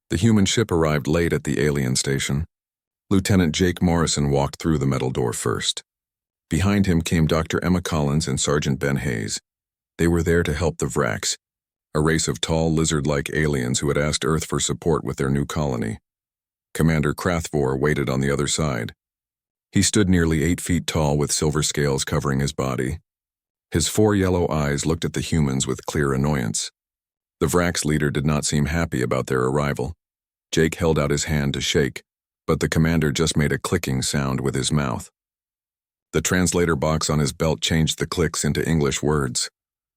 The human ship arrived late at the alien station. Lieutenant Jake Morrison walked through the metal door first. Behind him came Dr. Emma Collins and Sergeant Ben Hayes. They were there to help the Vraks, a race of tall, lizard-like aliens who had asked Earth for support with their new colony. Commander Krathvor waited on the other side. He stood nearly 8 feet tall with silver scales covering his body. His 4 yellow eyes looked at the humans with clear annoyance. The Vraks leader did not seem happy about their arrival. Jake held out his hand to shake, but the commander just made a clicking sound with his mouth. The translator box on his belt changed the clicks into English words.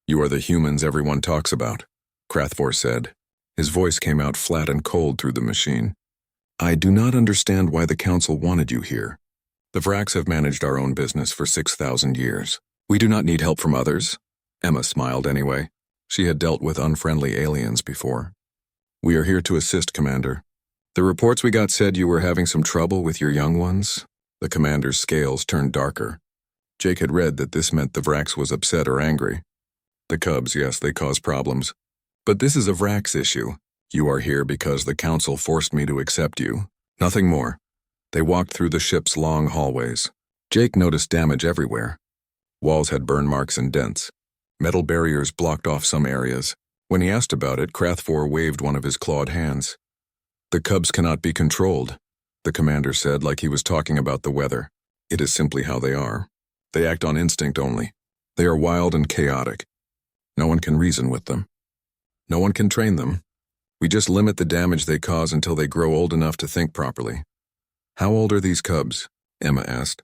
"You are the humans everyone talks about," Krathvor said. His voice came out flat and cold through the machine. "I do not understand why the council wanted you here. The Vraks have managed our own business for 6,000 years. We do not need help from others." Emma smiled anyway. She had dealt with unfriendly aliens before. "We are here to assist, Commander. The reports we got said you were having some trouble with your young ones." The commander's scales turned darker. Jake had read that this meant the Vraks was upset or angry. The cubs, yes, they cause problems. But this is a Vraks issue. You are here because the council forced me to accept you. Nothing more. They walked through the ship's long hallways. Jake noticed damage everywhere. Walls had burn marks and dents. Metal barriers blocked off some areas. When he asked about it, Krathvor waved one of his clawed hands. "The cubs cannot be controlled," the commander said like he was talking about the weather. "It is simply how they are. They act on instinct only. They are wild and chaotic. No one can reason with them. No one can train them. We just limit the damage they cause until they grow old enough to think properly." "How old are these cubs?" Emma asked.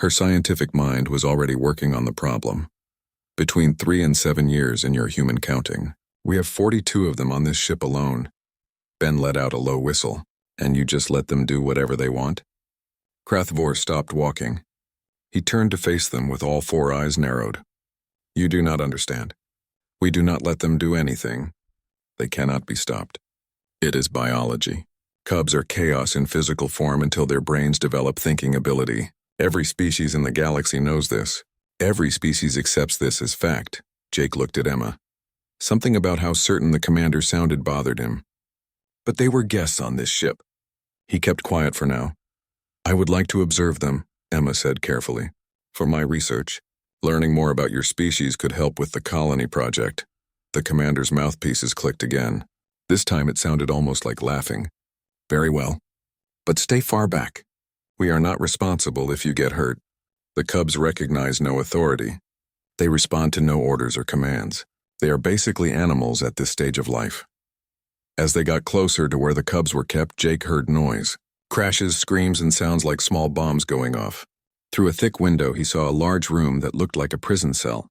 Her scientific mind was already working on the problem. "Between 3 and 7 years in your human counting. We have 42 of them on this ship alone." Ben let out a low whistle. "And you just let them do whatever they want?" Krathvor stopped walking. He turned to face them with all 4 eyes narrowed. "You do not understand. We do not let them do anything. They cannot be stopped. It is biology. Cubs are chaos in physical form until their brains develop thinking ability. Every species in the galaxy knows this. Every species accepts this as fact." Jake looked at Emma. Something about how certain the commander sounded bothered him. "But they were guests on this ship." He kept quiet for now. "I would like to observe them," Emma said carefully. "For my research, learning more about your species could help with the colony project." The commander's mouthpieces clicked again. This time it sounded almost like laughing. "Very well. But stay far back. We are not responsible if you get hurt." The cubs recognize no authority. They respond to no orders or commands. They are basically animals at this stage of life. As they got closer to where the cubs were kept, Jake heard noise. Crashes, screams, and sounds like small bombs going off. Through a thick window, he saw a large room that looked like a prison cell.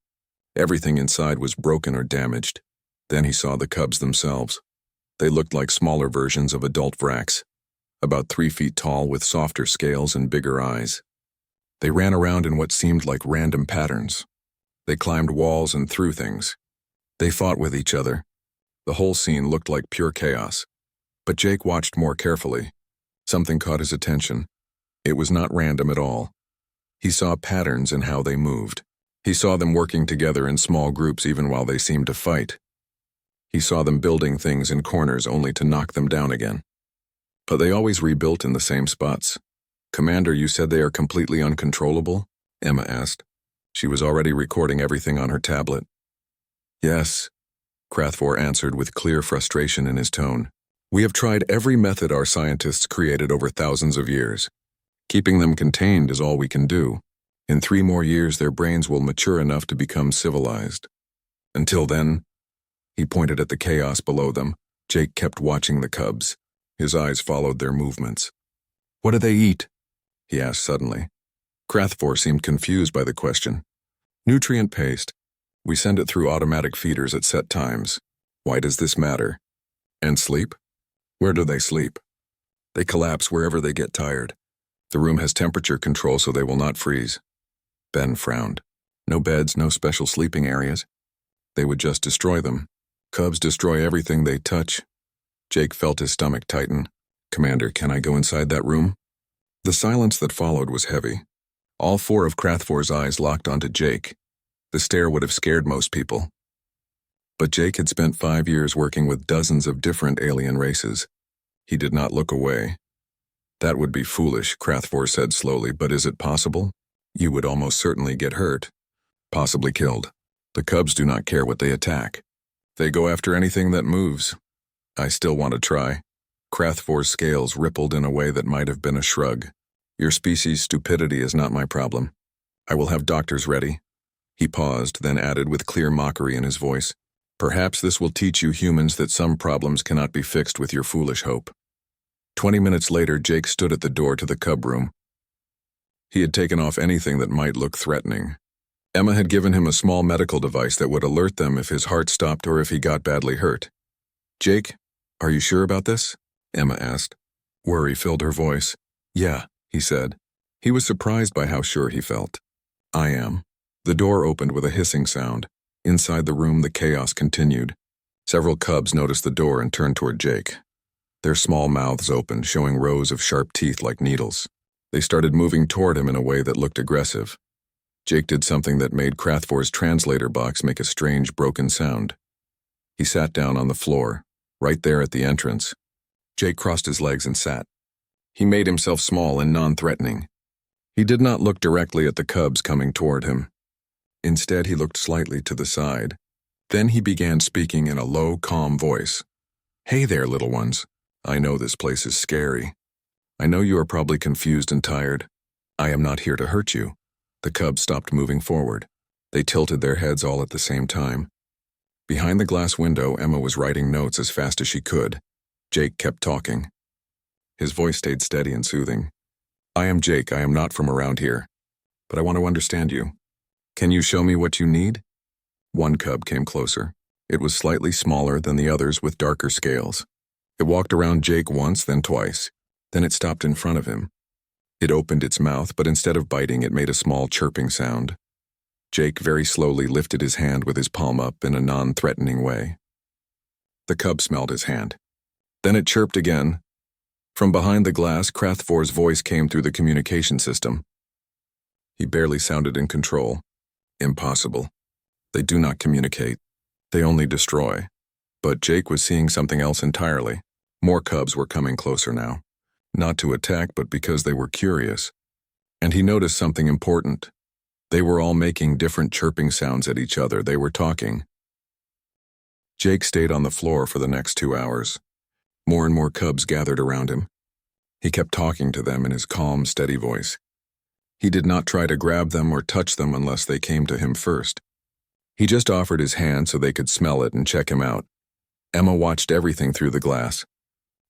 Everything inside was broken or damaged. Then he saw the cubs themselves. They looked like smaller versions of adult Vraks, about 3 feet tall with softer scales and bigger eyes. They ran around in what seemed like random patterns. They climbed walls and threw things. They fought with each other. The whole scene looked like pure chaos. But Jake watched more carefully. Something caught his attention. It was not random at all. He saw patterns in how they moved. He saw them working together in small groups even while they seemed to fight. He saw them building things in corners only to knock them down again. But they always rebuilt in the same spots. "Commander, you said they are completely uncontrollable?" Emma asked. She was already recording everything on her tablet. "Yes," Krathvor answered with clear frustration in his tone. "We have tried every method our scientists created over thousands of years. Keeping them contained is all we can do. In 3 more years, their brains will mature enough to become civilized. Until then," he pointed at the chaos below them. Jake kept watching the cubs. His eyes followed their movements. "What do they eat?" he asked suddenly. Krathvor seemed confused by the question. "Nutrient paste. We send it through automatic feeders at set times. Why does this matter? And sleep? Where do they sleep?" "They collapse wherever they get tired. The room has temperature control so they will not freeze." Ben frowned. "No beds, no special sleeping areas. They would just destroy them. Cubs destroy everything they touch." Jake felt his stomach tighten. "Commander, can I go inside that room?" The silence that followed was heavy. All 4 of Krathvor's eyes locked onto Jake. The stare would have scared most people. But Jake had spent 5 years working with dozens of different alien races. He did not look away. That would be foolish, Krathvor said slowly, but is it possible? You would almost certainly get hurt, possibly killed. The cubs do not care what they attack. They go after anything that moves. I still want to try. Krathvor's scales rippled in a way that might have been a shrug. Your species' stupidity is not my problem. I will have doctors ready. He paused, then added with clear mockery in his voice, perhaps this will teach you humans that some problems cannot be fixed with your foolish hope. 20 minutes later, Jake stood at the door to the cub room. He had taken off anything that might look threatening. Emma had given him a small medical device that would alert them if his heart stopped or if he got badly hurt. Jake, are you sure about this? Emma asked. Worry filled her voice. Yeah, he said. He was surprised by how sure he felt. I am. The door opened with a hissing sound. Inside the room, the chaos continued. Several cubs noticed the door and turned toward Jake. Their small mouths opened, showing rows of sharp teeth like needles. They started moving toward him in a way that looked aggressive. Jake did something that made Krathvor's translator box make a strange, broken sound. He sat down on the floor, right there at the entrance. Jake crossed his legs and sat. He made himself small and non-threatening. He did not look directly at the cubs coming toward him. Instead, he looked slightly to the side. Then he began speaking in a low, calm voice. Hey there, little ones. I know this place is scary. I know you are probably confused and tired. I am not here to hurt you. The cubs stopped moving forward. They tilted their heads all at the same time. Behind the glass window, Emma was writing notes as fast as she could. Jake kept talking. His voice stayed steady and soothing. I am Jake. I am not from around here. But I want to understand you. Can you show me what you need? One cub came closer. It was slightly smaller than the others with darker scales. It walked around Jake once, then twice. Then it stopped in front of him. It opened its mouth, but instead of biting, it made a small chirping sound. Jake very slowly lifted his hand with his palm up in a non-threatening way. The cub smelled his hand. Then it chirped again. From behind the glass, Krathvor's voice came through the communication system. He barely sounded in control. Impossible. They do not communicate. They only destroy. But Jake was seeing something else entirely. More cubs were coming closer now. Not to attack, but because they were curious. And he noticed something important. They were all making different chirping sounds at each other. They were talking. Jake stayed on the floor for the next 2 hours. More and more cubs gathered around him. He kept talking to them in his calm, steady voice. He did not try to grab them or touch them unless they came to him first. He just offered his hand so they could smell it and check him out. Emma watched everything through the glass.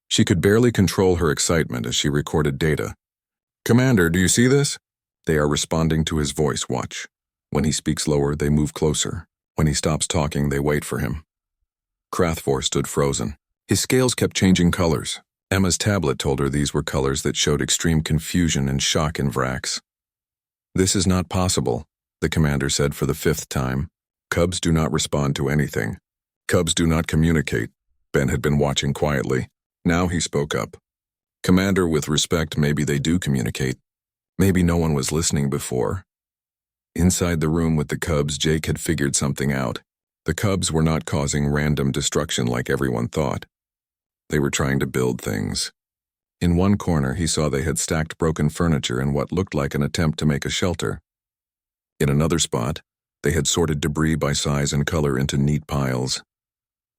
She could barely control her excitement as she recorded data. Commander, do you see this? They are responding to his voice, watch. When he speaks lower, they move closer. When he stops talking, they wait for him. Krathvor stood frozen. His scales kept changing colors. Emma's tablet told her these were colors that showed extreme confusion and shock in Vrax. This is not possible, the commander said for the 5th time. Cubs do not respond to anything. Cubs do not communicate. Ben had been watching quietly. Now he spoke up. Commander, with respect, maybe they do communicate. Maybe no one was listening before. Inside the room with the cubs, Jake had figured something out. The cubs were not causing random destruction like everyone thought. They were trying to build things. In one corner, he saw they had stacked broken furniture in what looked like an attempt to make a shelter. In another spot, they had sorted debris by size and color into neat piles.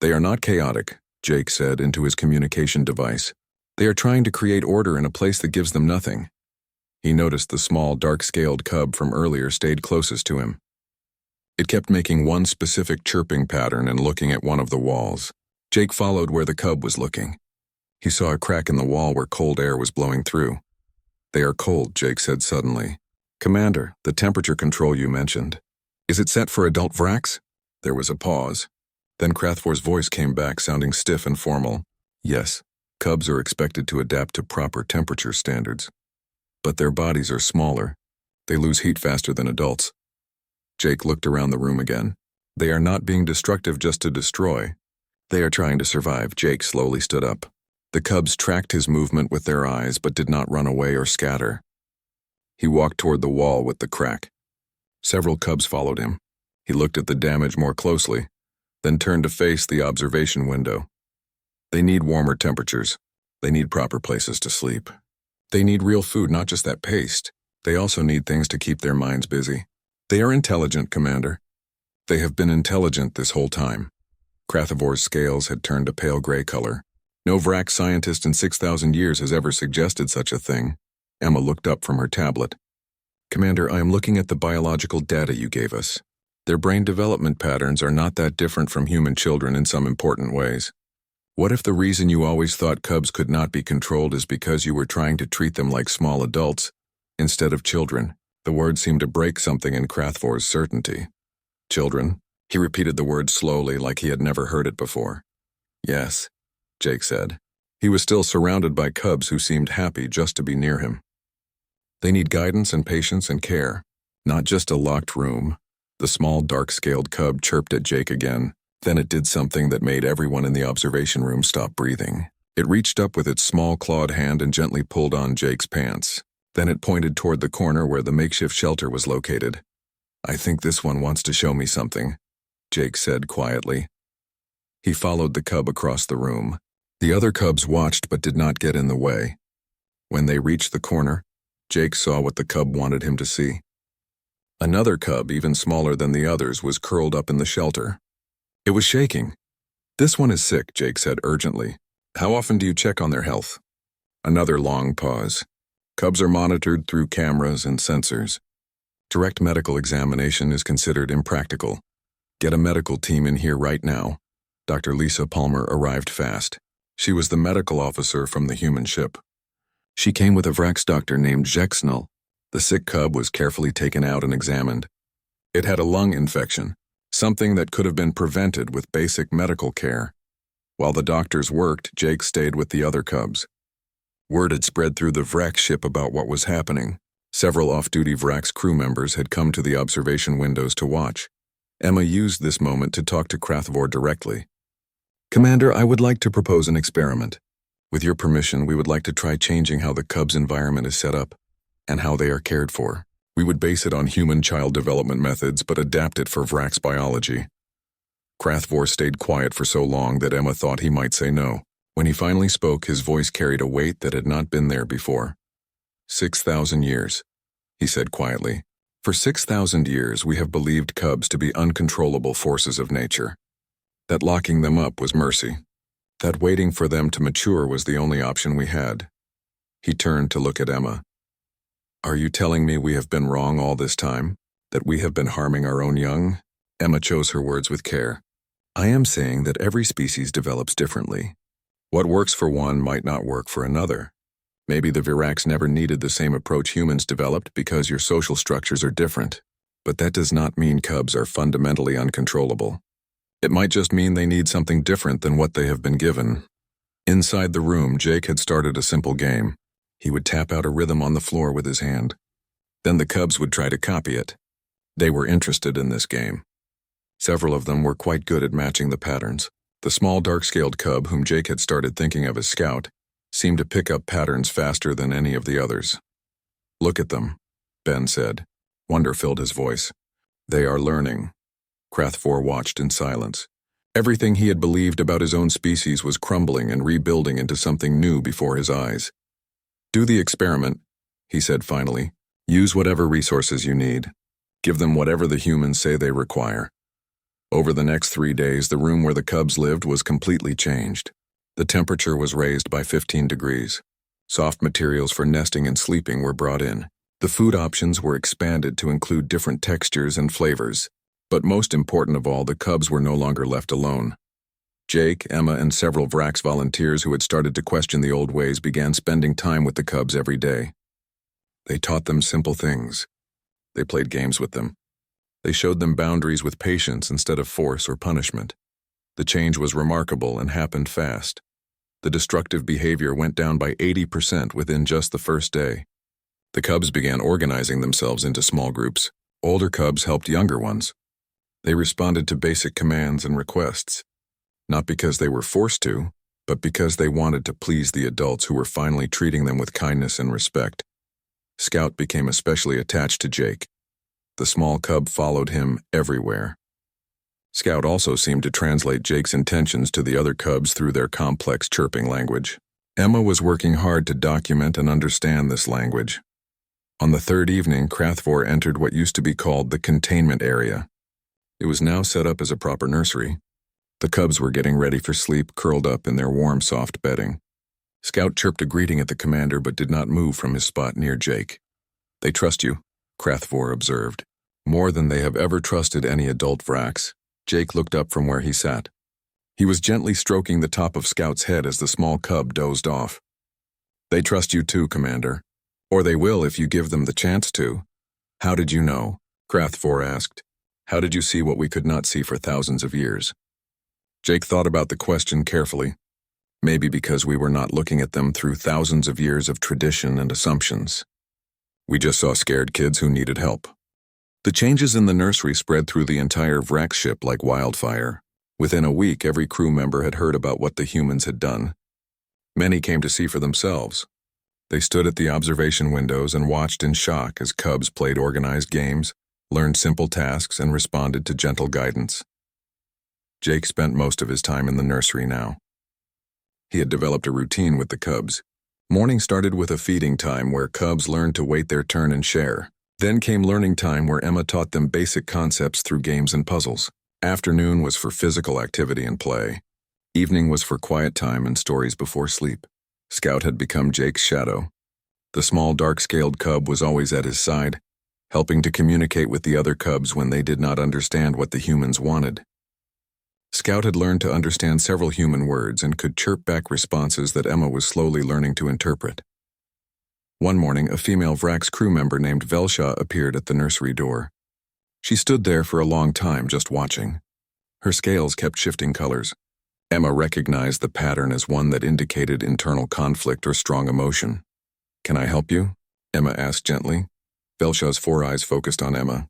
They are not chaotic, Jake said into his communication device. They are trying to create order in a place that gives them nothing. He noticed the small, dark-scaled cub from earlier stayed closest to him. It kept making one specific chirping pattern and looking at one of the walls. Jake followed where the cub was looking. He saw a crack in the wall where cold air was blowing through. They are cold, Jake said suddenly. Commander, the temperature control you mentioned. Is it set for adult Vrax? There was a pause. Then Krathvor's voice came back, sounding stiff and formal. Yes, cubs are expected to adapt to proper temperature standards. But their bodies are smaller. They lose heat faster than adults. Jake looked around the room again. They are not being destructive just to destroy. They are trying to survive. Jake slowly stood up. The cubs tracked his movement with their eyes but did not run away or scatter. He walked toward the wall with the crack. Several cubs followed him. He looked at the damage more closely, then turned to face the observation window. They need warmer temperatures. They need proper places to sleep. They need real food, not just that paste. They also need things to keep their minds busy. They are intelligent, Commander. They have been intelligent this whole time. Krathivor's scales had turned a pale gray color. No Vrac scientist in 6,000 years has ever suggested such a thing. Emma looked up from her tablet. Commander, I am looking at the biological data you gave us. Their brain development patterns are not that different from human children in some important ways. What if the reason you always thought cubs could not be controlled is because you were trying to treat them like small adults instead of children? The word seemed to break something in Krathivor's certainty. Children? He repeated the word slowly, like he had never heard it before. Yes, Jake said. He was still surrounded by cubs who seemed happy just to be near him. They need guidance and patience and care, not just a locked room. The small, dark-scaled cub chirped at Jake again. Then it did something that made everyone in the observation room stop breathing. It reached up with its small clawed hand and gently pulled on Jake's pants. Then it pointed toward the corner where the makeshift shelter was located. I think this one wants to show me something, Jake said quietly. He followed the cub across the room. The other cubs watched but did not get in the way. When they reached the corner, Jake saw what the cub wanted him to see. Another cub, even smaller than the others, was curled up in the shelter. It was shaking. This one is sick, Jake said urgently. How often do you check on their health? Another long pause. Cubs are monitored through cameras and sensors. Direct medical examination is considered impractical. Get a medical team in here right now. Dr. Lisa Palmer arrived fast. She was the medical officer from the human ship. She came with a Vrax doctor named Jexnal. The sick cub was carefully taken out and examined. It had a lung infection, something that could have been prevented with basic medical care. While the doctors worked, Jake stayed with the other cubs. Word had spread through the Vrax ship about what was happening. Several off-duty Vrax crew members had come to the observation windows to watch. Emma used this moment to talk to Krathvor directly. Commander, I would like to propose an experiment. With your permission, we would like to try changing how the cubs' environment is set up and how they are cared for. We would base it on human child development methods, but adapt it for Vrax biology. Krathvor stayed quiet for so long that Emma thought he might say no. When he finally spoke, his voice carried a weight that had not been there before. 6,000 years, he said quietly. For 6,000 years, we have believed cubs to be uncontrollable forces of nature. That locking them up was mercy. That waiting for them to mature was the only option we had. He turned to look at Emma. Are you telling me we have been wrong all this time? That we have been harming our own young? Emma chose her words with care. I am saying that every species develops differently. What works for one might not work for another. Maybe the Virax never needed the same approach humans developed because your social structures are different. But that does not mean cubs are fundamentally uncontrollable. It might just mean they need something different than what they have been given. Inside the room, Jake had started a simple game. He would tap out a rhythm on the floor with his hand. Then the cubs would try to copy it. They were interested in this game. Several of them were quite good at matching the patterns. The small dark-scaled cub, whom Jake had started thinking of as Scout, seemed to pick up patterns faster than any of the others. Look at them, Ben said. Wonder filled his voice. They are learning. Krathvor watched in silence. Everything he had believed about his own species was crumbling and rebuilding into something new before his eyes. Do the experiment, he said finally. Use whatever resources you need. Give them whatever the humans say they require. Over the next 3 days, the room where the cubs lived was completely changed. The temperature was raised by 15 degrees. Soft materials for nesting and sleeping were brought in. The food options were expanded to include different textures and flavors. But most important of all, the cubs were no longer left alone. Jake, Emma, and several Vrax volunteers who had started to question the old ways began spending time with the cubs every day. They taught them simple things. They played games with them. They showed them boundaries with patience instead of force or punishment. The change was remarkable and happened fast. The destructive behavior went down by 80% within just the first day. The cubs began organizing themselves into small groups. Older cubs helped younger ones. They responded to basic commands and requests, not because they were forced to, but because they wanted to please the adults who were finally treating them with kindness and respect. Scout became especially attached to Jake. The small cub followed him everywhere. Scout also seemed to translate Jake's intentions to the other cubs through their complex chirping language. Emma was working hard to document and understand this language. On the third evening, Krathvor entered what used to be called the containment area. It was now set up as a proper nursery. The cubs were getting ready for sleep, curled up in their warm, soft bedding. Scout chirped a greeting at the commander but did not move from his spot near Jake. "They trust you," Krathvor observed. "More than they have ever trusted any adult Vrax." Jake looked up from where he sat. He was gently stroking the top of Scout's head as the small cub dozed off. "They trust you too, Commander. Or they will if you give them the chance to." "How did you know?" Krathvor asked. "How did you see what we could not see for thousands of years?" Jake thought about the question carefully. Maybe because we were not looking at them through thousands of years of tradition and assumptions. We just saw scared kids who needed help. The changes in the nursery spread through the entire Vrax ship like wildfire. Within a week, every crew member had heard about what the humans had done. Many came to see for themselves. They stood at the observation windows and watched in shock as cubs played organized games, learned simple tasks, and responded to gentle guidance. Jake spent most of his time in the nursery now. He had developed a routine with the cubs. Morning started with a feeding time where cubs learned to wait their turn and share. Then came learning time where Emma taught them basic concepts through games and puzzles. Afternoon was for physical activity and play. Evening was for quiet time and stories before sleep. Scout had become Jake's shadow. The small dark-scaled cub was always at his side, helping to communicate with the other cubs when they did not understand what the humans wanted. Scout had learned to understand several human words and could chirp back responses that Emma was slowly learning to interpret. One morning, a female Vrax crew member named Velsha appeared at the nursery door. She stood there for a long time just watching. Her scales kept shifting colors. Emma recognized the pattern as one that indicated internal conflict or strong emotion. "Can I help you?" Emma asked gently. Velsha's 4 eyes focused on Emma.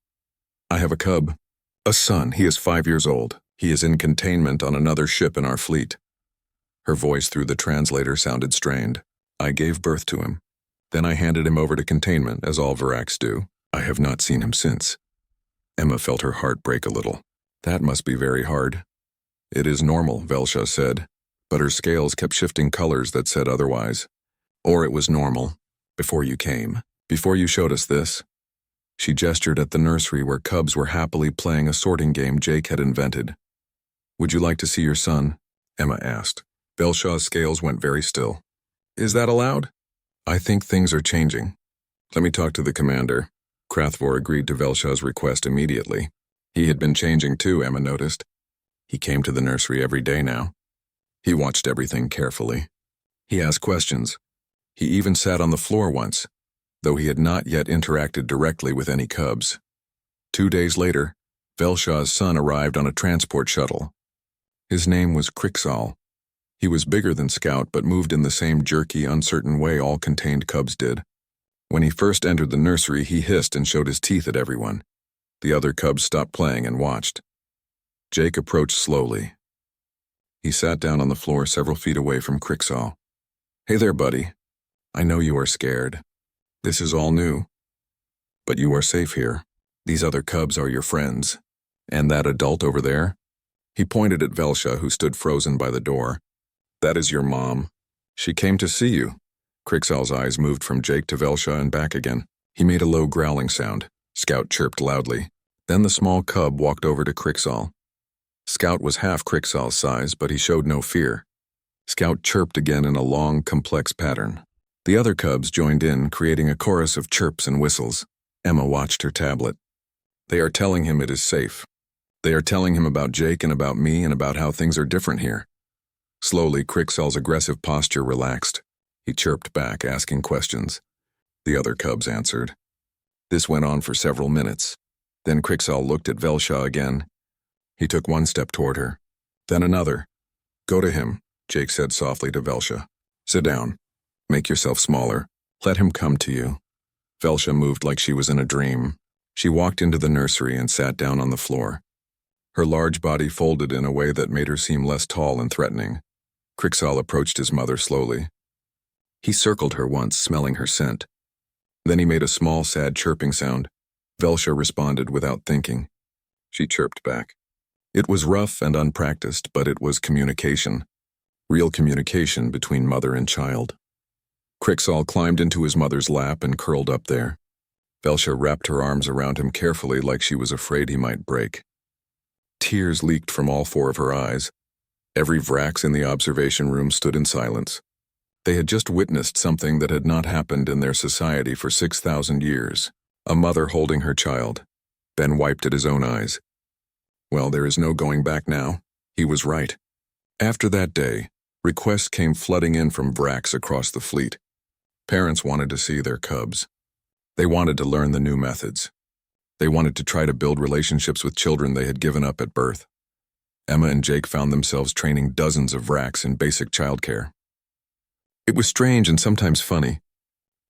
"I have a cub. A son. He is 5 years old. He is in containment on another ship in our fleet." Her voice through the translator sounded strained. "I gave birth to him. Then I handed him over to containment, as all Vrax do. I have not seen him since." Emma felt her heart break a little. "That must be very hard." "It is normal," Velsha said, but her scales kept shifting colors that said otherwise. "Or it was normal, before you came, before you showed us this." She gestured at the nursery where cubs were happily playing a sorting game Jake had invented. "Would you like to see your son?" Emma asked. Velsha's scales went very still. "Is that allowed?" "I think things are changing. Let me talk to the commander." Krathvor agreed to Velsha's request immediately. He had been changing too, Emma noticed. He came to the nursery every day now. He watched everything carefully. He asked questions. He even sat on the floor once, though he had not yet interacted directly with any cubs. 2 days later, Velsha's son arrived on a transport shuttle. His name was Krixal. He was bigger than Scout but moved in the same jerky, uncertain way all contained cubs did. When he first entered the nursery, he hissed and showed his teeth at everyone. The other cubs stopped playing and watched. Jake approached slowly. He sat down on the floor several feet away from Krixal. "Hey there, buddy. I know you are scared. This is all new. But you are safe here. These other cubs are your friends. And that adult over there?" He pointed at Velsha, who stood frozen by the door. "That is your mom. She came to see you." Krixal's eyes moved from Jake to Velsha and back again. He made a low growling sound. Scout chirped loudly. Then the small cub walked over to Krixal. Scout was half Krixal's size, but he showed no fear. Scout chirped again in a long, complex pattern. The other cubs joined in, creating a chorus of chirps and whistles. Emma watched her tablet. "They are telling him it is safe. They are telling him about Jake and about me and about how things are different here." Slowly, Krixal's aggressive posture relaxed. He chirped back, asking questions. The other cubs answered. This went on for several minutes. Then Krixal looked at Velsha again. He took one step toward her. Then another. "Go to him," Jake said softly to Velsha. "Sit down. Make yourself smaller. Let him come to you." Velsha moved like she was in a dream. She walked into the nursery and sat down on the floor. Her large body folded in a way that made her seem less tall and threatening. Krixal approached his mother slowly. He circled her once, smelling her scent. Then he made a small, sad chirping sound. Velsha responded without thinking. She chirped back. It was rough and unpracticed, but it was communication. real communication between mother and child. Crixall climbed into his mother's lap and curled up there. Velcia wrapped her arms around him carefully like she was afraid he might break. Tears leaked from all four of her eyes. Every Vrax in the observation room stood in silence. They had just witnessed something that had not happened in their society for 6,000 years. A mother holding her child. Ben wiped at his own eyes. Well, there is no going back now. He was right. After that day, requests came flooding in from Vrax across the fleet. Parents wanted to see their cubs. They wanted to learn the new methods. They wanted to try to build relationships with children they had given up at birth. Emma and Jake found themselves training dozens of Vrax in basic childcare. It was strange and sometimes funny.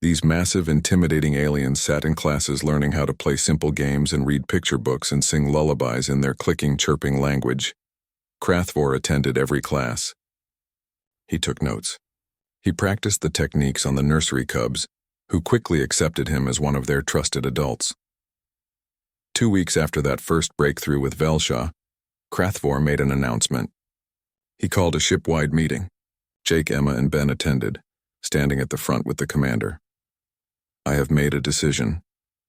These massive, intimidating aliens sat in classes learning how to play simple games and read picture books and sing lullabies in their clicking, chirping language. Krathvor attended every class. He took notes. He practiced the techniques on the nursery cubs, who quickly accepted him as one of their trusted adults. 2 weeks after that first breakthrough with Velcia, Krathvor made an announcement. He called a ship-wide meeting. Jake, Emma, and Ben attended, standing at the front with the commander. "I have made a decision,"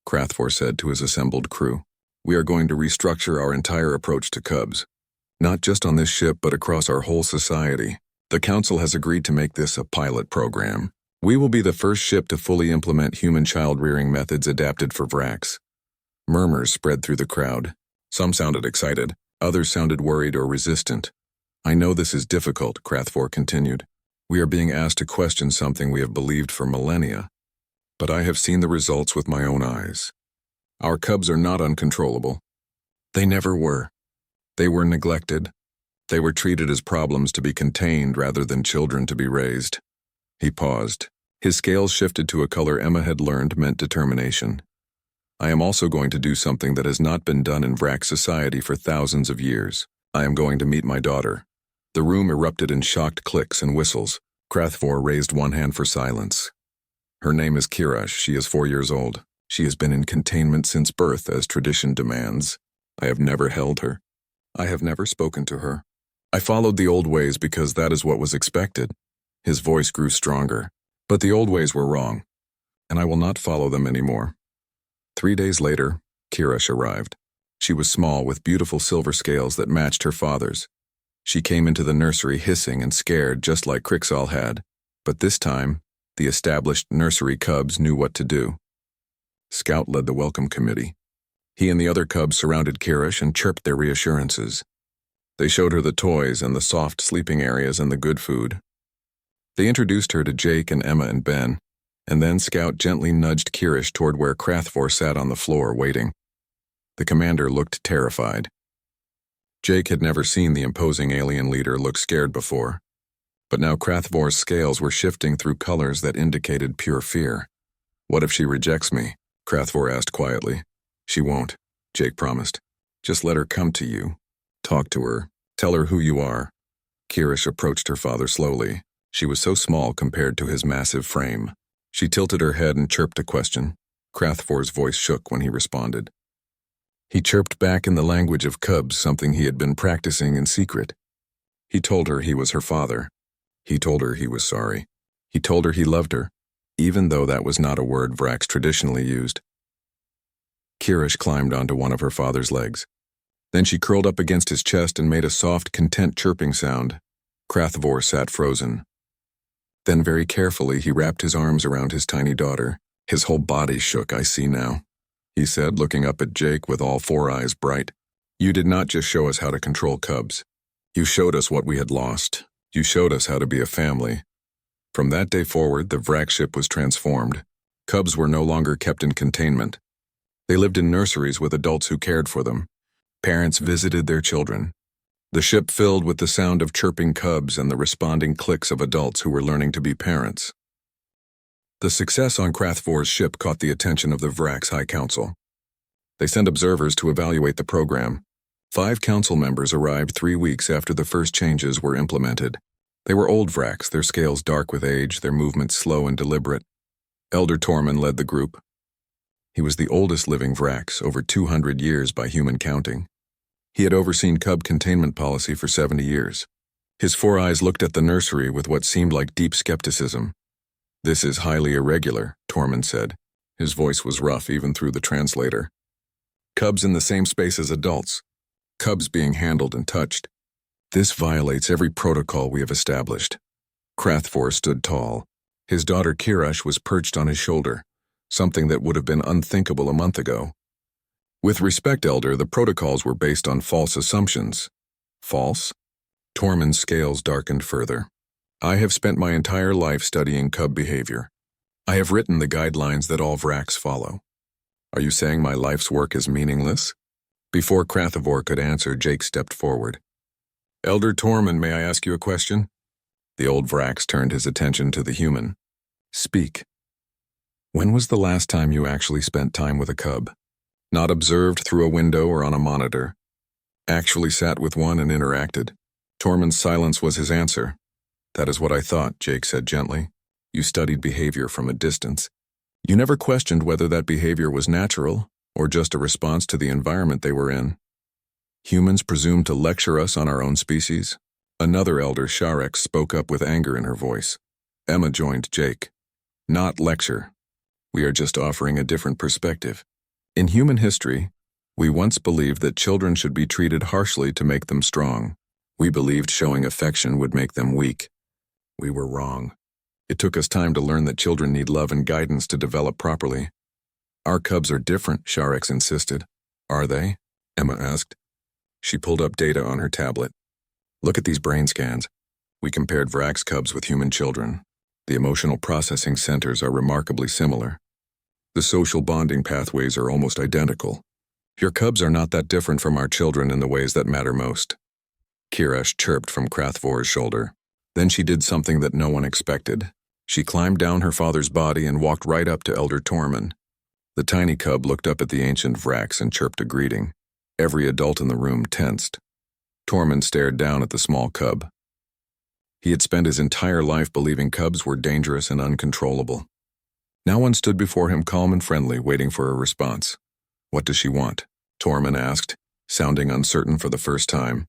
Krathvor said to his assembled crew. "We are going to restructure our entire approach to cubs, not just on this ship but across our whole society. The Council has agreed to make this a pilot program. We will be the first ship to fully implement human child-rearing methods adapted for Vrax." Murmurs spread through the crowd. Some sounded excited, others sounded worried or resistant. "I know this is difficult," Krathvor continued. "We are being asked to question something we have believed for millennia. But I have seen the results with my own eyes. Our cubs are not uncontrollable. They never were. They were neglected. They were treated as problems to be contained rather than children to be raised." He paused. His scales shifted to a color Emma had learned meant determination. "I am also going to do something that has not been done in Vrax society for thousands of years. I am going to meet my daughter." The room erupted in shocked clicks and whistles. Krathvor raised one hand for silence. "Her name is Kirash. She is 4 years old. She has been in containment since birth, as tradition demands. I have never held her. I have never spoken to her. I followed the old ways because that is what was expected." His voice grew stronger. "But the old ways were wrong, and I will not follow them anymore." 3 days later, Kirash arrived. She was small with beautiful silver scales that matched her father's. She came into the nursery hissing and scared just like Crixall had, but this time, the established nursery cubs knew what to do. Scout led the welcome committee. He and the other cubs surrounded Kirash and chirped their reassurances. They showed her the toys and the soft sleeping areas and the good food. They introduced her to Jake and Emma and Ben, and then Scout gently nudged Kirash toward where Krathvor sat on the floor waiting. The commander looked terrified. Jake had never seen the imposing alien leader look scared before, but now Krathvor's scales were shifting through colors that indicated pure fear. "What if she rejects me?" Krathvor asked quietly. "She won't," Jake promised. "Just let her come to you. Talk to her. Tell her who you are." Kirash approached her father slowly. She was so small compared to his massive frame. She tilted her head and chirped a question. Krathvor's voice shook when he responded. He chirped back in the language of cubs, something he had been practicing in secret. He told her he was her father. He told her he was sorry. He told her he loved her, even though that was not a word Vrax traditionally used. Kirash climbed onto one of her father's legs. Then she curled up against his chest and made a soft, content chirping sound. Krathvor sat frozen. Then very carefully he wrapped his arms around his tiny daughter. His whole body shook. "I see now," he said, looking up at Jake with all four eyes bright. "You did not just show us how to control cubs. You showed us what we had lost. You showed us how to be a family." From that day forward, the Vrax ship was transformed. Cubs were no longer kept in containment. They lived in nurseries with adults who cared for them. Parents visited their children. The ship filled with the sound of chirping cubs and the responding clicks of adults who were learning to be parents. The success on Krathvor's ship caught the attention of the Vrax High Council. They sent observers to evaluate the program. 5 council members arrived 3 weeks after the first changes were implemented. They were old Vrax, their scales dark with age, their movements slow and deliberate. Elder Tormund led the group. He was the oldest living Vrax, over 200 years by human counting. He had overseen cub containment policy for 70 years. His four eyes looked at the nursery with what seemed like deep skepticism. "This is highly irregular," Tormund said. His voice was rough even through the translator. "Cubs in the same space as adults. Cubs being handled and touched. This violates every protocol we have established." Krathvor stood tall. His daughter Kirash was perched on his shoulder, something that would have been unthinkable a month ago. "With respect, Elder, the protocols were based on false assumptions." "False?" Tormund's scales darkened further. "I have spent my entire life studying cub behavior. I have written the guidelines that all Vraks follow. Are you saying my life's work is meaningless?" Before Krathvor could answer, Jake stepped forward. "Elder Tormund, may I ask you a question?" The old Vrax turned his attention to the human. "Speak. When was the last time you actually spent time with a cub? Not observed through a window or on a monitor. Actually sat with one and interacted." Tormund's silence was his answer. "That is what I thought," Jake said gently. "You studied behavior from a distance. You never questioned whether that behavior was natural or just a response to the environment they were in. Humans presume to lecture us on our own species." Another elder, Sharex, spoke up with anger in her voice. Emma joined Jake. "Not lecture. We are just offering a different perspective. In human history, we once believed that children should be treated harshly to make them strong. We believed showing affection would make them weak. We were wrong. It took us time to learn that children need love and guidance to develop properly." "Our cubs are different," Sharex insisted. "Are they?" Emma asked. She pulled up data on her tablet. "Look at these brain scans. We compared Vrax cubs with human children. The emotional processing centers are remarkably similar. The social bonding pathways are almost identical. Your cubs are not that different from our children in the ways that matter most." Kirash chirped from Krathvor's shoulder. Then she did something that no one expected. She climbed down her father's body and walked right up to Elder Tormund. The tiny cub looked up at the ancient Vrax and chirped a greeting. Every adult in the room tensed. Tormund stared down at the small cub. He had spent his entire life believing cubs were dangerous and uncontrollable. Now one stood before him calm and friendly, waiting for a response. "What does she want?" Tormund asked, sounding uncertain for the first time.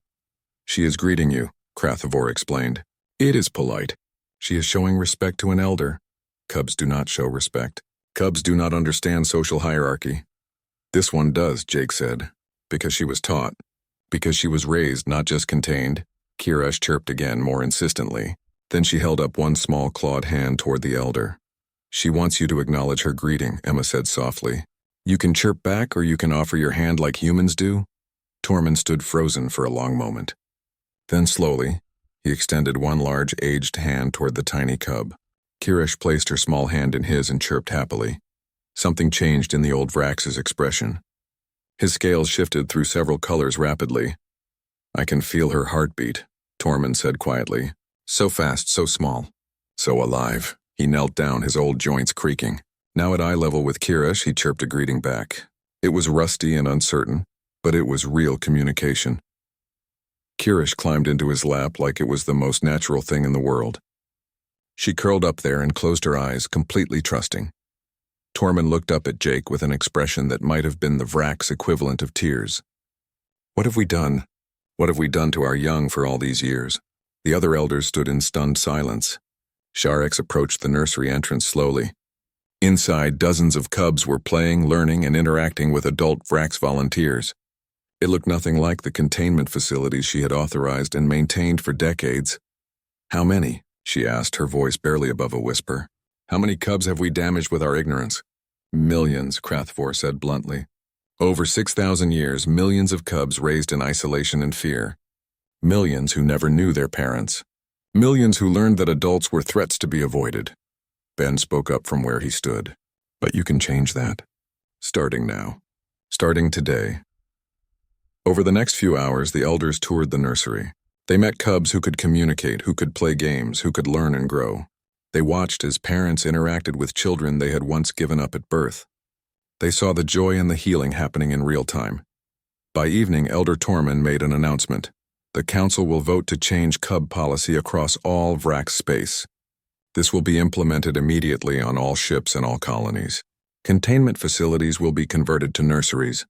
"She is greeting you," Krathvor explained. "It is polite. She is showing respect to an elder. Cubs do not show respect. Cubs do not understand social hierarchy." "This one does," Jake said, "because she was taught. Because she was raised, not just contained." Kirash chirped again, more insistently. Then she held up one small clawed hand toward the elder. "She wants you to acknowledge her greeting," Emma said softly. "You can chirp back or you can offer your hand like humans do." Tormund stood frozen for a long moment. Then slowly, he extended one large aged hand toward the tiny cub. Kirash placed her small hand in his and chirped happily. Something changed in the old Vrax's expression. His scales shifted through several colors rapidly. "I can feel her heartbeat," Tormund said quietly. "So fast, so small, so alive." He knelt down, his old joints creaking. Now at eye level with Kirash, he chirped a greeting back. It was rusty and uncertain, but it was real communication. Kirash climbed into his lap like it was the most natural thing in the world. She curled up there and closed her eyes, completely trusting. Tormund looked up at Jake with an expression that might have been the Vrax equivalent of tears. "What have we done? What have we done to our young for all these years?" The other elders stood in stunned silence. Sharex approached the nursery entrance slowly. Inside, dozens of cubs were playing, learning, and interacting with adult Vrax volunteers. It looked nothing like the containment facilities she had authorized and maintained for decades. "How many?" she asked, her voice barely above a whisper. "How many cubs have we damaged with our ignorance?" "Millions," Krathvor said bluntly. "Over 6,000 years, millions of cubs raised in isolation and fear. Millions who never knew their parents. Millions who learned that adults were threats to be avoided." Ben spoke up from where he stood. "But you can change that. Starting now. Starting today." Over the next few hours, the elders toured the nursery. They met cubs who could communicate, who could play games, who could learn and grow. They watched as parents interacted with children they had once given up at birth. They saw the joy and the healing happening in real time. By evening, Elder Tormund made an announcement. The council will vote to change cub policy across all Vrax space. This will be implemented immediately on all ships and all colonies. Containment facilities will be converted to nurseries.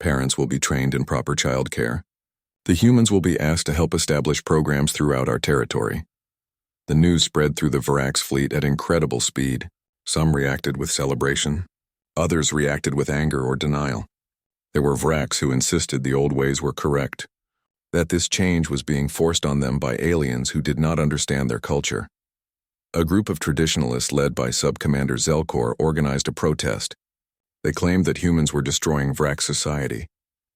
Parents will be trained in proper childcare. The humans will be asked to help establish programs throughout our territory. The news spread through the Varax fleet at incredible speed. Some reacted with celebration. Others reacted with anger or denial. There were Vrax who insisted the old ways were correct, that this change was being forced on them by aliens who did not understand their culture. A group of traditionalists led by Sub-Commander Zelkor organized a protest. They claimed that humans were destroying Vrax society,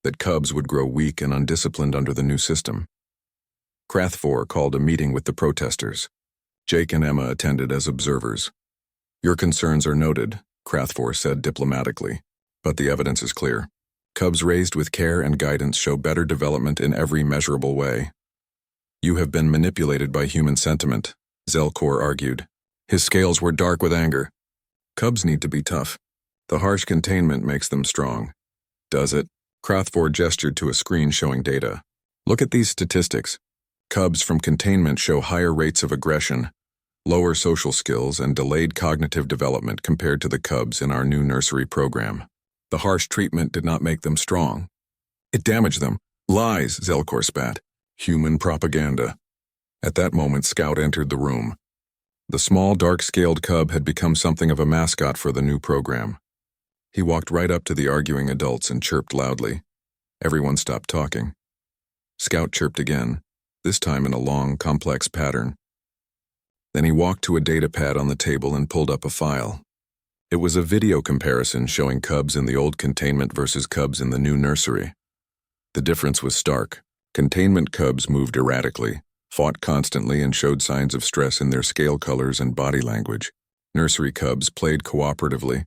that cubs would grow weak and undisciplined under the new system. Krathfor called a meeting with the protesters. Jake and Emma attended as observers. Your concerns are noted, Krathfor said diplomatically, but the evidence is clear. Cubs raised with care and guidance show better development in every measurable way. You have been manipulated by human sentiment, Zelkor argued. His scales were dark with anger. Cubs need to be tough. The harsh containment makes them strong. Does it? Krathfor gestured to a screen showing data. Look at these statistics. Cubs from containment show higher rates of aggression, lower social skills, and delayed cognitive development compared to the cubs in our new nursery program. The harsh treatment did not make them strong. It damaged them. Lies, Zelkor spat. Human propaganda. At that moment, Scout entered the room. The small, dark-scaled cub had become something of a mascot for the new program. He walked right up to the arguing adults and chirped loudly. Everyone stopped talking. Scout chirped again, this time in a long, complex pattern. Then he walked to a datapad on the table and pulled up a file. It was a video comparison showing cubs in the old containment versus cubs in the new nursery. The difference was stark. Containment cubs moved erratically, fought constantly, and showed signs of stress in their scale colors and body language. Nursery cubs played cooperatively,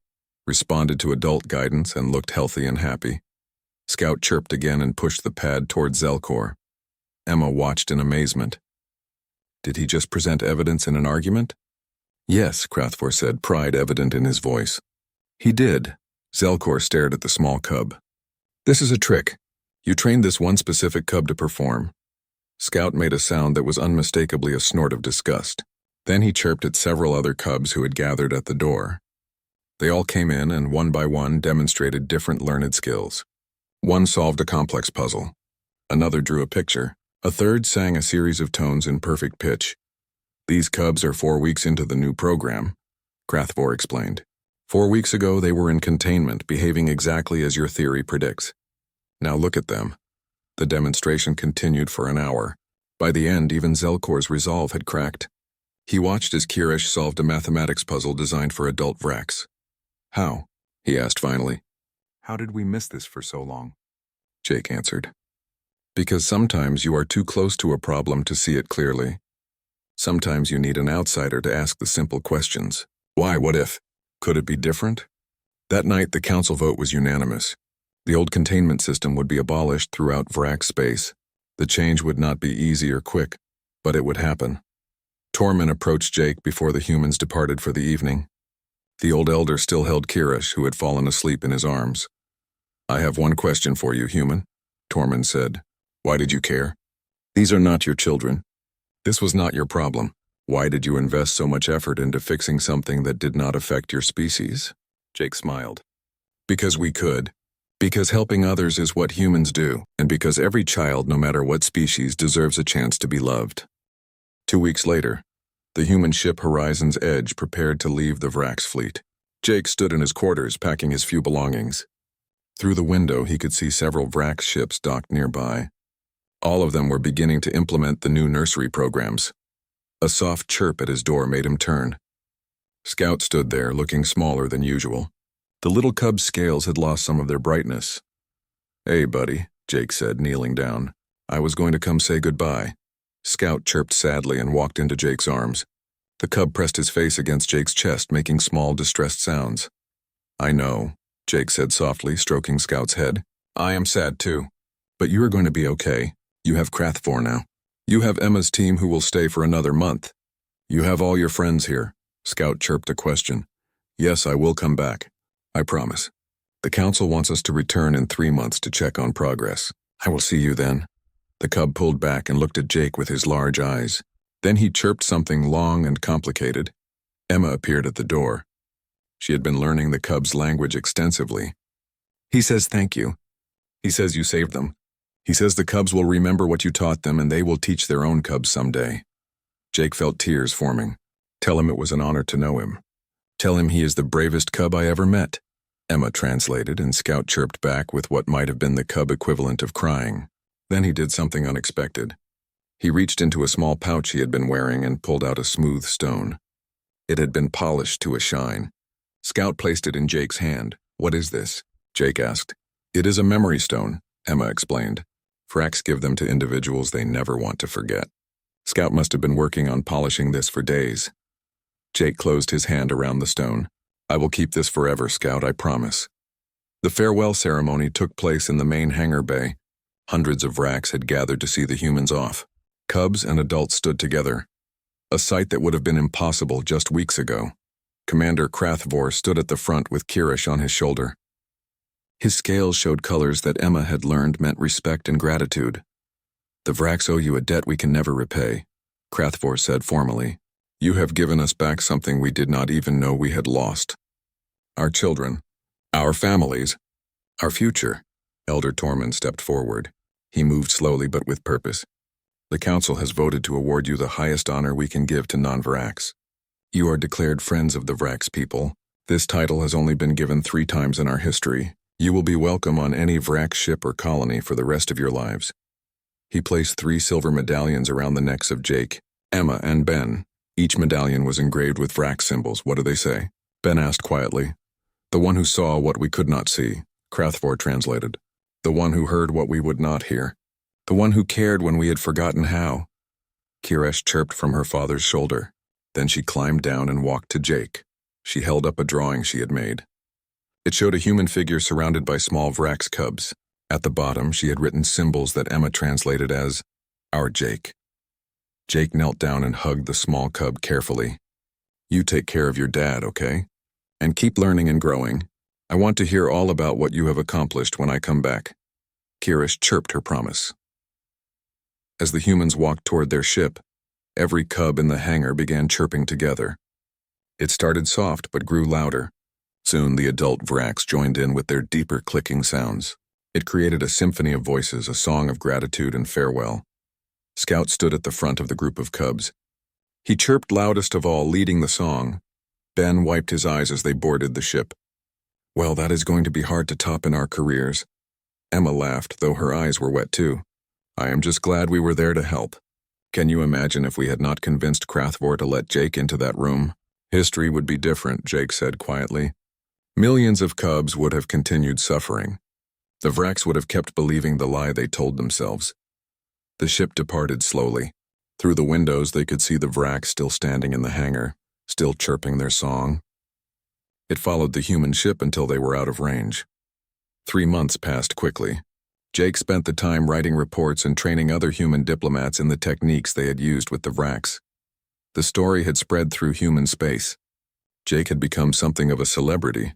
responded to adult guidance, and looked healthy and happy. Scout chirped again and pushed the pad toward Zelkor. Emma watched in amazement. Did he just present evidence in an argument? Yes, Krathfor said, pride evident in his voice. He did. Zelkor stared at the small cub. This is a trick. You trained this one specific cub to perform. Scout made a sound that was unmistakably a snort of disgust. Then he chirped at several other cubs who had gathered at the door. They all came in and one by one demonstrated different learned skills. One solved a complex puzzle. Another drew a picture. A third sang a series of tones in perfect pitch. These cubs are 4 weeks into the new program, Krathfor explained. 4 weeks ago they were in containment, behaving exactly as your theory predicts. Now look at them. The demonstration continued for an hour. By the end, even Zelkor's resolve had cracked. He watched as Kirish solved a mathematics puzzle designed for adult Vrax. How? He asked finally. How did we miss this for so long? Jake answered. Because sometimes you are too close to a problem to see it clearly. Sometimes you need an outsider to ask the simple questions. Why? What if? Could it be different? That night, the council vote was unanimous. The old containment system would be abolished throughout Vrax space. The change would not be easy or quick, but it would happen. Tormund approached Jake before the humans departed for the evening. The old elder still held Kirish, who had fallen asleep in his arms. I have one question for you, human, Tormund said. Why did you care? These are not your children. This was not your problem. Why did you invest so much effort into fixing something that did not affect your species? Jake smiled. Because we could. Because helping others is what humans do, and because every child, no matter what species, deserves a chance to be loved. 2 weeks later, the human ship Horizon's Edge prepared to leave the Vrax fleet. Jake stood in his quarters, packing his few belongings. Through the window, he could see several Vrax ships docked nearby. All of them were beginning to implement the new nursery programs. A soft chirp at his door made him turn. Scout stood there, looking smaller than usual. The little cub's scales had lost some of their brightness. Hey, buddy, Jake said, kneeling down. I was going to come say goodbye. Scout chirped sadly and walked into Jake's arms. The cub pressed his face against Jake's chest, making small, distressed sounds. I know, Jake said softly, stroking Scout's head. I am sad too. But you are going to be okay. You have Krathfor now. You have Emma's team who will stay for another month. You have all your friends here. Scout chirped a question. Yes, I will come back. I promise. The council wants us to return in 3 months to check on progress. I will see you then. The cub pulled back and looked at Jake with his large eyes. Then he chirped something long and complicated. Emma appeared at the door. She had been learning the cub's language extensively. He says thank you. He says you saved them. He says the cubs will remember what you taught them and they will teach their own cubs someday. Jake felt tears forming. Tell him it was an honor to know him. Tell him he is the bravest cub I ever met. Emma translated, and Scout chirped back with what might have been the cub equivalent of crying. Then he did something unexpected. He reached into a small pouch he had been wearing and pulled out a smooth stone. It had been polished to a shine. Scout placed it in Jake's hand. "What is this?" Jake asked. "It is a memory stone," Emma explained. Vracs give them to individuals they never want to forget. Scout must have been working on polishing this for days. Jake closed his hand around the stone. "I will keep this forever, Scout, I promise." The farewell ceremony took place in the main hangar bay. Hundreds of Vracs had gathered to see the humans off. Cubs and adults stood together, a sight that would have been impossible just weeks ago. Commander Krathvor stood at the front with Kirish on his shoulder. His scales showed colors that Emma had learned meant respect and gratitude. "The Vracs owe you a debt we can never repay," Krathvor said formally. "You have given us back something we did not even know we had lost. Our children, our families, our future." Elder Tormund stepped forward. He moved slowly but with purpose. "The Council has voted to award you the highest honor we can give to non-Vracs. You are declared friends of the Vracs people. This title has only been given 3 times in our history. You will be welcome on any Vrac ship or colony for the rest of your lives." He placed 3 silver medallions around the necks of Jake, Emma, and Ben. Each medallion was engraved with Vrac symbols. "What do they say?" Ben asked quietly. "The one who saw what we could not see," Krathvor translated. "The one who heard what we would not hear. The one who cared when we had forgotten how." Kirish chirped from her father's shoulder. Then she climbed down and walked to Jake. She held up a drawing she had made. It showed a human figure surrounded by small Vracs cubs. At the bottom, she had written symbols that Emma translated as, "Our Jake." Jake knelt down and hugged the small cub carefully. "You take care of your dad, okay? And keep learning and growing. I want to hear all about what you have accomplished when I come back." Kirish chirped her promise. As the humans walked toward their ship, every cub in the hangar began chirping together. It started soft but grew louder. Soon the adult Vracs joined in with their deeper clicking sounds. It created a symphony of voices, a song of gratitude and farewell. Scout stood at the front of the group of cubs. He chirped loudest of all, leading the song. Ben wiped his eyes as they boarded the ship. "Well, that is going to be hard to top in our careers." Emma laughed, though her eyes were wet too. "I am just glad we were there to help. Can you imagine if we had not convinced Krathvor to let Jake into that room? History would be different," Jake said quietly. "Millions of cubs would have continued suffering. The Vracs would have kept believing the lie they told themselves." The ship departed slowly. Through the windows they could see the Vracs still standing in the hangar, still chirping their song. It followed the human ship until they were out of range. 3 months passed quickly. Jake spent the time writing reports and training other human diplomats in the techniques they had used with the Vracs. The story had spread through human space. Jake had become something of a celebrity,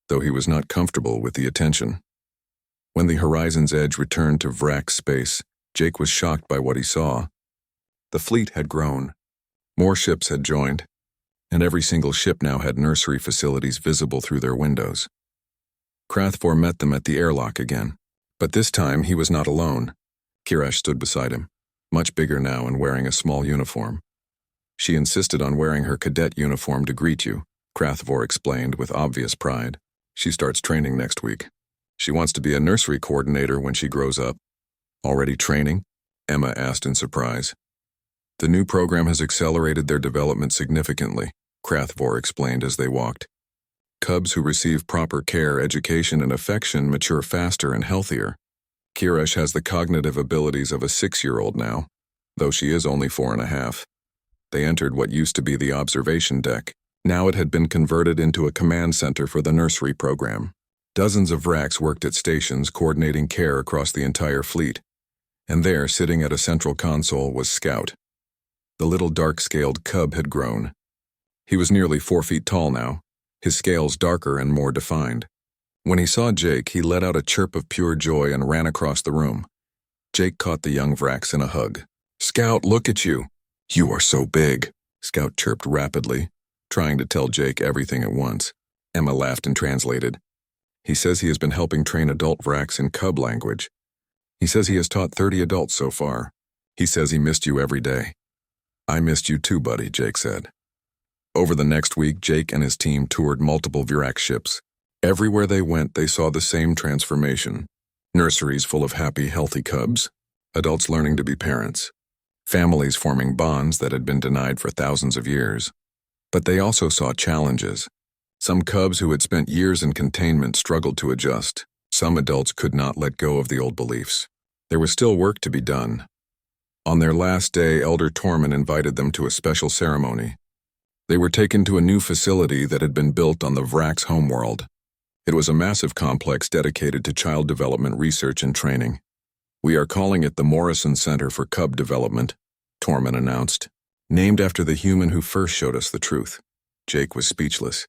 though he was not comfortable with the attention. When the Horizon's Edge returned to Vrac space, Jake was shocked by what he saw. The fleet had grown. More ships had joined, and every single ship now had nursery facilities visible through their windows. Krathvor met them at the airlock again, but this time he was not alone. Kirish stood beside him, much bigger now and wearing a small uniform. "She insisted on wearing her cadet uniform to greet you," Krathvor explained with obvious pride. "She starts training next week. She wants to be a nursery coordinator when she grows up." "Already training?" Emma asked in surprise. "The new program has accelerated their development significantly," Krathvor explained as they walked. "Cubs who receive proper care, education, and affection mature faster and healthier. Kirish has the cognitive abilities of a 6-year-old now, though she is only 4.5. They entered what used to be the observation deck. Now it had been converted into a command center for the nursery program. Dozens of Vracs worked at stations coordinating care across the entire fleet. And there, sitting at a central console, was Scout. The little dark-scaled cub had grown. He was nearly 4 feet tall now, his scales darker and more defined. When he saw Jake, he let out a chirp of pure joy and ran across the room. Jake caught the young Vracs in a hug. "Scout, look at you. You are so big," Scout chirped rapidly, trying to tell Jake everything at once. Emma laughed and translated. "He says he has been helping train adult Vracs in cub language. He says he has taught 30 adults so far. He says he missed you every day. I missed you too, buddy, Jake said. Over the next week, Jake and his team toured multiple Virac ships. Everywhere they went, they saw the same transformation. Nurseries full of happy, healthy cubs, adults learning to be parents, families forming bonds that had been denied for thousands of years. But they also saw challenges. Some cubs who had spent years in containment struggled to adjust. Some adults could not let go of the old beliefs. There was still work to be done. On their last day, Elder Tormund invited them to a special ceremony. They were taken to a new facility that had been built on the Vrac's homeworld. It was a massive complex dedicated to child development research and training. "We are calling it the Morrison Center for Cub Development," Tormund announced, "named after the human who first showed us the truth." Jake was speechless.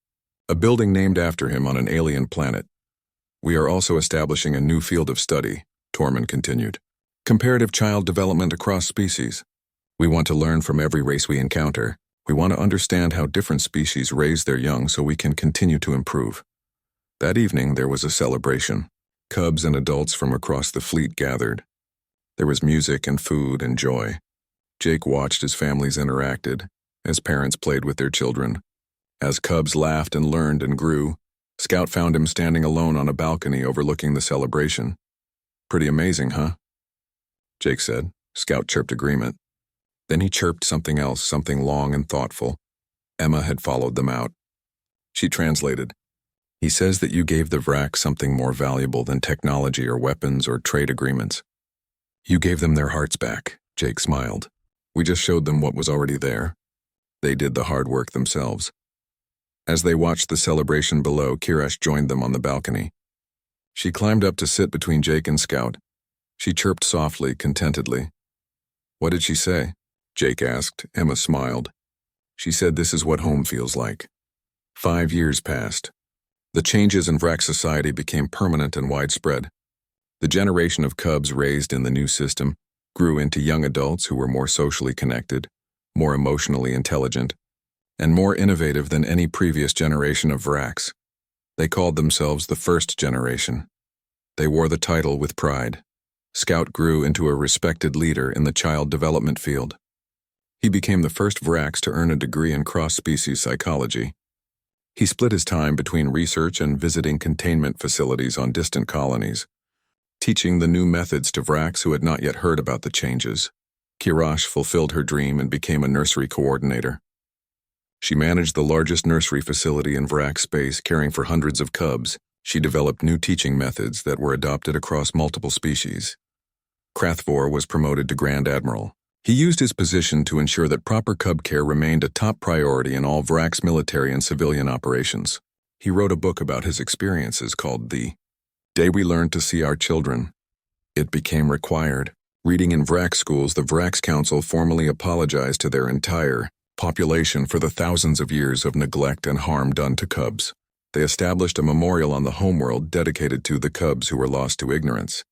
A building named after him on an alien planet. "We are also establishing a new field of study," Tormund continued. "Comparative child development across species. We want to learn from every race we encounter. We want to understand how different species raise their young so we can continue to improve." That evening, there was a celebration. Cubs and adults from across the fleet gathered. There was music and food and joy. Jake watched as families interacted, as parents played with their children. As cubs laughed and learned and grew, Scout found him standing alone on a balcony overlooking the celebration. "Pretty amazing, huh?" Jake said. Scout chirped agreement. Then he chirped something else, something long and thoughtful. Emma had followed them out. She translated. "He says that you gave the Vrac something more valuable than technology or weapons or trade agreements. You gave them their hearts back," Jake smiled. "We just showed them what was already there. They did the hard work themselves." As they watched the celebration below, Kirash joined them on the balcony. She climbed up to sit between Jake and Scout. She chirped softly, contentedly. "What did she say?" Jake asked. Emma smiled. "She said this is what home feels like." 5 years passed. The changes in Vrac society became permanent and widespread. The generation of cubs raised in the new system grew into young adults who were more socially connected, more emotionally intelligent, and more innovative than any previous generation of Vracs. They called themselves the first generation. They wore the title with pride. Scout grew into a respected leader in the child development field. He became the first Vrax to earn a degree in cross-species psychology. He split his time between research and visiting containment facilities on distant colonies, teaching the new methods to Vrax who had not yet heard about the changes. Kirash fulfilled her dream and became a nursery coordinator. She managed the largest nursery facility in Vrac space, caring for hundreds of cubs. She developed new teaching methods that were adopted across multiple species. Krathvor was promoted to Grand Admiral. He used his position to ensure that proper cub care remained a top priority in all Vrac's military and civilian operations. He wrote a book about his experiences called The Day We Learned to See Our Children. It became required. Reading in Vrac schools, the Vrax Council formally apologized to their entire population for the thousands of years of neglect and harm done to cubs. They established a memorial on the homeworld dedicated to the cubs who were lost to ignorance.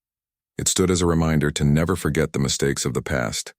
It stood as a reminder to never forget the mistakes of the past.